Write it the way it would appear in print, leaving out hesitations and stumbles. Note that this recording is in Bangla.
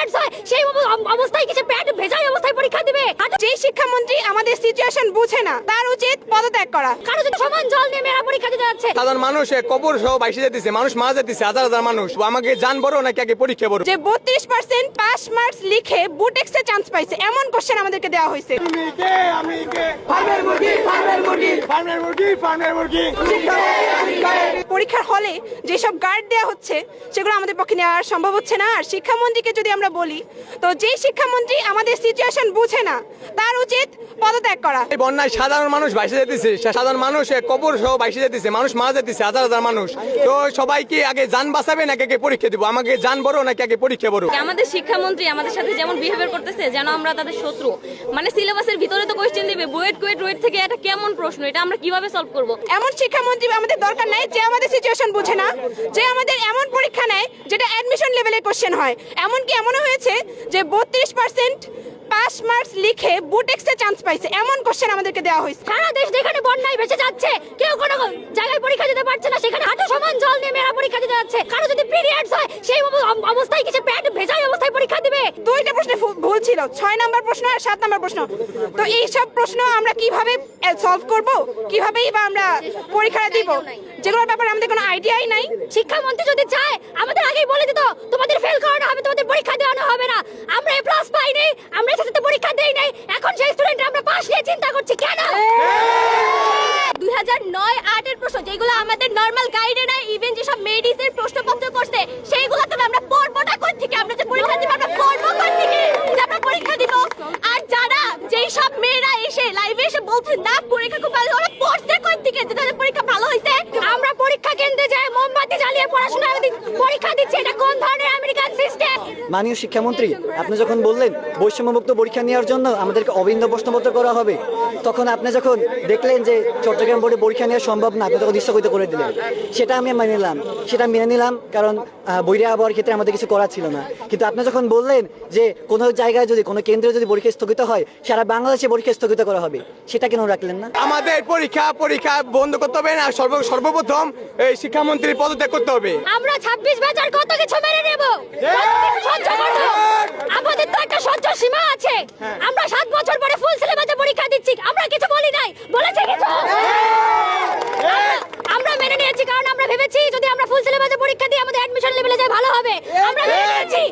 পিরিয়ডস হয় সেই অবস্থায় কিছু প্যাড ভেজাই অবস্থায় পরীক্ষা দিবে। যেই শিক্ষামন্ত্রী আমাদের সিচুয়েশন বুঝে না তার উচিত পদত্যাগ করা। কারো যদি সমান জল নিয়ে মেয়েরা পরীক্ষা দিতে যাচ্ছে, সাধারণ মানুষ কবর সহ বাইসে যেতেছে, মানুষ মারা যেতেছে, হাজার হাজার মানুষ। আমাকে জান বড় নাকি আগে পরীক্ষা বড়? যে 32% পাস মার্কস লিখে বুটেক্সে চান্স পাইছে এমন কোশ্চেন আমাদেরকে দেওয়া হয়েছে। পরীক্ষার হলে যেসব গার্ড দেওয়া হচ্ছে সেগুলো আমাদের পক্ষে নেওয়া সম্ভব হচ্ছে না। আর শিক্ষামন্ত্রীকে যদি আমরা বলি, তো যেই শিক্ষামন্ত্রী আমাদের সিচুয়েশন বুঝে না তার উচিত পদত্যাগ করা। এই বন্যায় সাধারণ মানুষ বাইসে যেতেছে, সাধারণ মানুষ কবর সহ বাইসে যেতেছে, মানুষ মারা যেতেছে, হাজার হাজার মানুষ। তো সবাইকে আগে জান বাঁচাবে নাকি আগে পরীক্ষা দিব? আমাকে জান বড় নাকি আগে পরীক্ষা বড়? আমাদের শিক্ষামন্ত্রী আমাদের সাথে যেমন বিহেভিয়ার করতেছে যেন আমরা তাদের শত্রু। মানে সিলেবাসের ভিতরে তো কোশ্চেন দিবে, বুয়েট থেকে এটা কেমন প্রশ্ন, এটা আমরা কিভাবে সলভ করব? এমন শিক্ষামন্ত্রী আমাদের দরকার নাই যে আমাদের সিচুয়েশন বুঝে না, যে আমাদের এমন পরীক্ষা নেয় যেটা অ্যাডমিশন লেভেলের কোশ্চেন হয়। এমনকি এমনও হয়েছে যে 32% পাস মার্কস লিখে বুটেক্সে চান্স পাইছে এমন কোশ্চেন আমাদেরকে দেওয়া হয়েছে। সারা দেশ যেখানে বন্যায় ভেসে যাচ্ছে, কেউ কোনো জায়গায় পরীক্ষা দিতে পারছে না, সেখানে হাঁটু সমান জল নিয়ে মেয়েরা পরীক্ষা দিতে যাচ্ছে। কারো যদি পিরিয়ডস হয় সেই অবস্থায় কিছু প্যাড ভেজাই অবস্থায় পরীক্ষা দিবে। দুইটা প্রশ্নে ভুল ছিল, 6 নাম্বার প্রশ্ন আর 7 নাম্বার প্রশ্ন। তো এই সব প্রশ্ন আমরা কিভাবে সলভ করব, কিভাবেই বা আমরা পরীক্ষা দিব, যেগুলোর ব্যাপারে আমাদের কোনো আইডিয়াই নাই। শিক্ষামন্ত্রী যদি চায় আমাদের আগেই বলে দিত তোমাদের ফেল করানো হবে, তোমাদের পরীক্ষা দেওয়ানো হবে না। আমরা এ প্লাস পাইনি, আমরা এসএসসিতে পরীক্ষা দেই নাই, এখন সেই স্টুডেন্ট আমরা পাস নিয়ে চিন্তা করছি কেন? 2009-8 এর প্রশ্ন যেগুলো আমাদের নরমাল গাইডে নাই, ইভেন যেসব মেডিসের প্রশ্নপত্র করছে সেইগুলো তো আমরা পড়বো না কোথা থেকে? আমরা যে পরীক্ষা দিব আমরা পড়বো কোথা থেকে যে আমরা পরীক্ষা দিব? আর যারা যেই সব মেয়েরা এসে লাইভে এসে বলছে না পরীক্ষা খুব ভালো, ওরা পড়ছে কোথা থেকে যে তাদের পরীক্ষা ভালো হয়েছে? আমরা পরীক্ষা কেন্দ্রে যাই মোমবাতি জ্বালিয়ে পড়াশোনা পরীক্ষা দিচ্ছি, এটা কোন ধরনের আমেরিকান সিস্টেম? মাননীয় শিক্ষামন্ত্রী, আপনি যখন বললেন বৈষম্যমুক্ত পরীক্ষা নেওয়ার জন্য আমাদেরকে অভিন্ন প্রশ্নপত্র করা হবে, তখন আপনি যখন দেখলেন যে চট্টগ্রাম বোর্ডে পরীক্ষা নেওয়া সম্ভব না, আপনি তখন স্থগিত করে দিলেন। সেটা আমি মেনে নিলাম, কারণ বইরে আবহাওয়ার ক্ষেত্রে আমাদের কিছু করার ছিল না। কিন্তু আপনি যখন বললেন যে কোনো জায়গায় যদি কোনো কেন্দ্রে যদি পরীক্ষা স্থগিত হয়, সারা বাংলাদেশে পরীক্ষা স্থগিত করা হবে, সেটা কেন রাখলেন না? আমাদের পরীক্ষা বন্ধ করতে হবে না, সর্বপ্রথম এই শিক্ষামন্ত্রীর পদত্যাগ করতে হবে। আমরা 26 ব্যাচের কত কিছু মেনে নেব, সহ্য করব। আমাদের তো একটা সহ্য সীমা আছে। আমরা 7 বছর পরে ফুল সিলেবাসে পরীক্ষা দিচ্ছি, আমরা কিছু বলি নাই, বলেছে কিছু? আমরা মেনে নিয়েছি, কারণ আমরা ভেবেছি যদি আমরা ফুল সিলেবাসে পরীক্ষা দিই আমাদের অ্যাডমিশন লেভেলে যায় ভালো হবে। আমরা মেনে নিয়েছি।